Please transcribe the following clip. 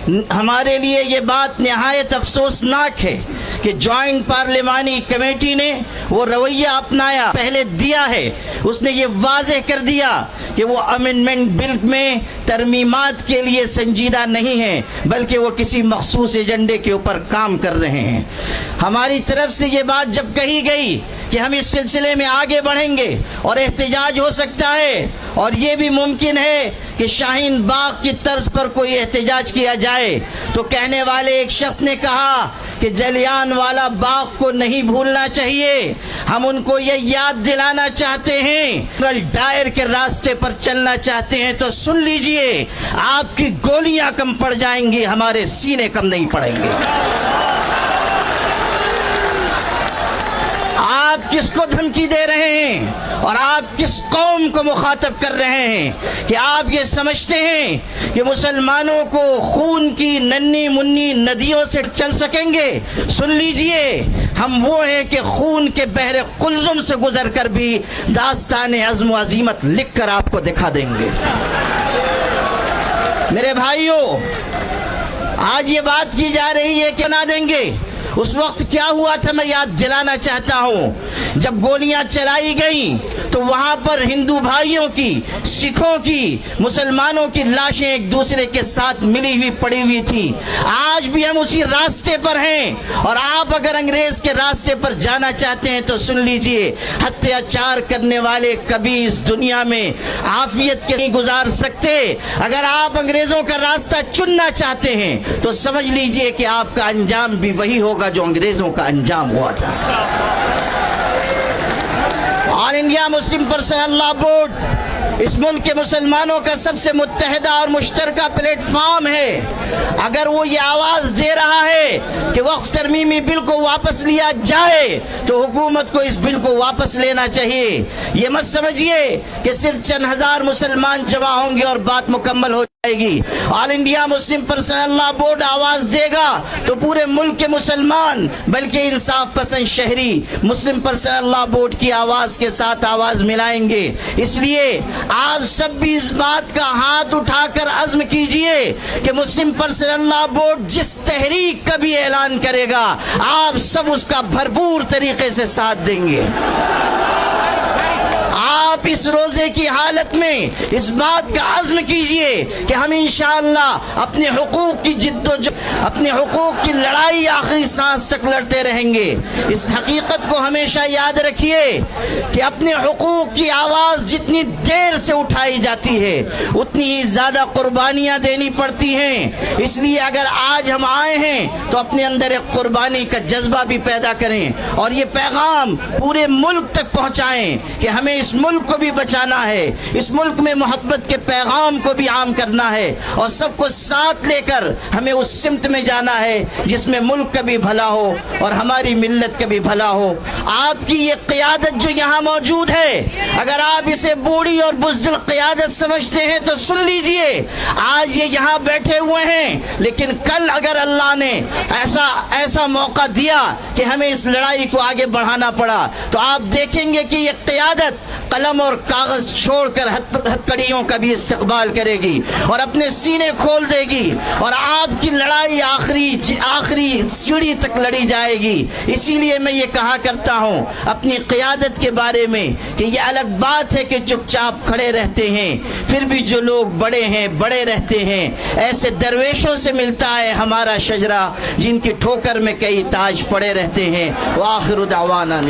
ہمارے لیے یہ بات نہایت افسوسناک ہے کہ جوائنٹ پارلیمانی کمیٹی نے وہ رویہ اپنایا پہلے دیا ہے. اس نے یہ واضح کر دیا کہ وہ امینڈمنٹ بل میں ترمیمات کے لیے سنجیدہ نہیں ہیں، بلکہ وہ کسی مخصوص ایجنڈے کے اوپر کام کر رہے ہیں. ہماری طرف سے یہ بات جب کہی گئی کہ ہم اس سلسلے میں آگے بڑھیں گے اور احتجاج ہو سکتا ہے، اور یہ بھی ممکن ہے کہ شاہین باغ کی طرز پر کوئی احتجاج کیا جائے، تو کہنے والے ایک شخص نے کہا کہ جلیان والا باغ کو نہیں بھولنا چاہیے، ہم ان کو یہ یاد دلانا چاہتے ہیں، ڈائر کے راستے پر چلنا چاہتے ہیں تو سن لیجئے، آپ کی گولیاں کم پڑ جائیں گی، ہمارے سینے کم نہیں پڑیں گے. آپ کس کو دھمکی دے رہے ہیں اور آپ کس قوم کو مخاطب کر رہے ہیں کہ آپ یہ سمجھتے ہیں کہ مسلمانوں کو خون کی ننھی منی ندیوں سے چل سکیں گے؟ سن لیجئے، ہم وہ ہیں کہ خون کے بحر قلزم سے گزر کر بھی داستان عزم و عزیمت لکھ کر آپ کو دکھا دیں گے. میرے بھائیوں، آج یہ بات کی جا رہی ہے کہ نہ دیں گے. اس وقت کیا ہوا تھا میں یاد دلانا چاہتا ہوں. جب گولیاں چلائی گئیں تو وہاں پر ہندو بھائیوں کی، سکھوں کی، مسلمانوں کی لاشیں ایک دوسرے کے ساتھ ملی ہوئی پڑی ہوئی تھی. آج بھی ہم اسی راستے پر ہیں، اور آپ اگر انگریز کے راستے پر جانا چاہتے ہیں تو سن لیجئے، اتیاچار کرنے والے کبھی اس دنیا میں عافیت کے نہیں گزار سکتے. اگر آپ انگریزوں کا راستہ چننا چاہتے ہیں تو سمجھ لیجئے کہ آپ کا انجام بھی وہی ہوگا جو انگریزوں کا انجام ہوا تھا. آل انڈیا مسلم پرسنل لا بورڈ اس ملک کے مسلمانوں کا سب سے متحدہ اور مشترکہ پلیٹ فارم ہے. اگر وہ یہ آواز دے رہا ہے کہ وقف ترمیمی بل کو واپس لیا جائے تو حکومت کو اس بل کو واپس لینا چاہیے. یہ مت سمجھیے کہ صرف چند ہزار مسلمان جمع ہوں گے اور بات مکمل ہو جائے گی. آل انڈیا مسلم پرسنل لا بورڈ آواز دے گا تو پورے ملک کے مسلمان، بلکہ انصاف پسند شہری مسلم پرسنل لا بورڈ کی آواز کے ساتھ آواز ملائیں گے. اس لیے آپ سب بھی اس بات کا ہاتھ اٹھا کر عزم کیجئے کہ مسلم پرسنل لا بورڈ جس تحریک کا بھی اعلان کرے گا آپ سب اس کا بھرپور طریقے سے ساتھ دیں گے. آپ اس روزے کی حالت میں اس بات کا عزم کیجئے کہ ہم انشاءاللہ اپنے حقوق کی اپنے حقوق کی لڑائی آخری سانس تک لڑتے رہیں گے. اس حقیقت کو ہمیشہ یاد رکھیے کہ اپنے حقوق کی آواز جتنی دیر سے اٹھائی جاتی ہے اتنی ہی زیادہ قربانیاں دینی پڑتی ہیں. اس لیے اگر آج ہم آئے ہیں تو اپنے اندر ایک قربانی کا جذبہ بھی پیدا کریں اور یہ پیغام پورے ملک تک پہنچائیں کہ ہمیں اس ملک کو بھی بچانا ہے، اس ملک میں محبت کے پیغام کو بھی عام کرنا ہے، اور سب کو ساتھ لے کر ہمیں اس سمت میں جانا ہے جس میں ملک کا بھی بھلا ہو اور ہماری ملت کا بھی بھلا ہو. آپ کی یہ قیادت جو یہاں موجود ہے، اگر آپ اسے بوڑھی اور بزدل قیادت سمجھتے ہیں تو سن لیجئے، آج یہ یہاں بیٹھے ہوئے ہیں، لیکن کل اگر اللہ نے ایسا موقع دیا کہ ہمیں اس لڑائی کو آگے بڑھانا پڑا تو آپ دیکھیں گے کہ یہ قیادت قلم اور کاغذ چھوڑ کر ہتھکڑیوں کا بھی استقبال کرے گی اور اپنے سینے کھول دے گی، اور آپ کی لڑائی آخری سیڑھی تک لڑی جائے گی. اسی لیے میں یہ کہا کرتا ہوں اپنی قیادت کے بارے میں کہ یہ الگ بات ہے کہ چپ چاپ کھڑے رہتے ہیں، پھر بھی جو لوگ بڑے ہیں بڑے رہتے ہیں. ایسے درویشوں سے ملتا ہے ہمارا شجرہ جن کی ٹھوکر میں کئی تاج پڑے رہتے ہیں. وآخر دعوانا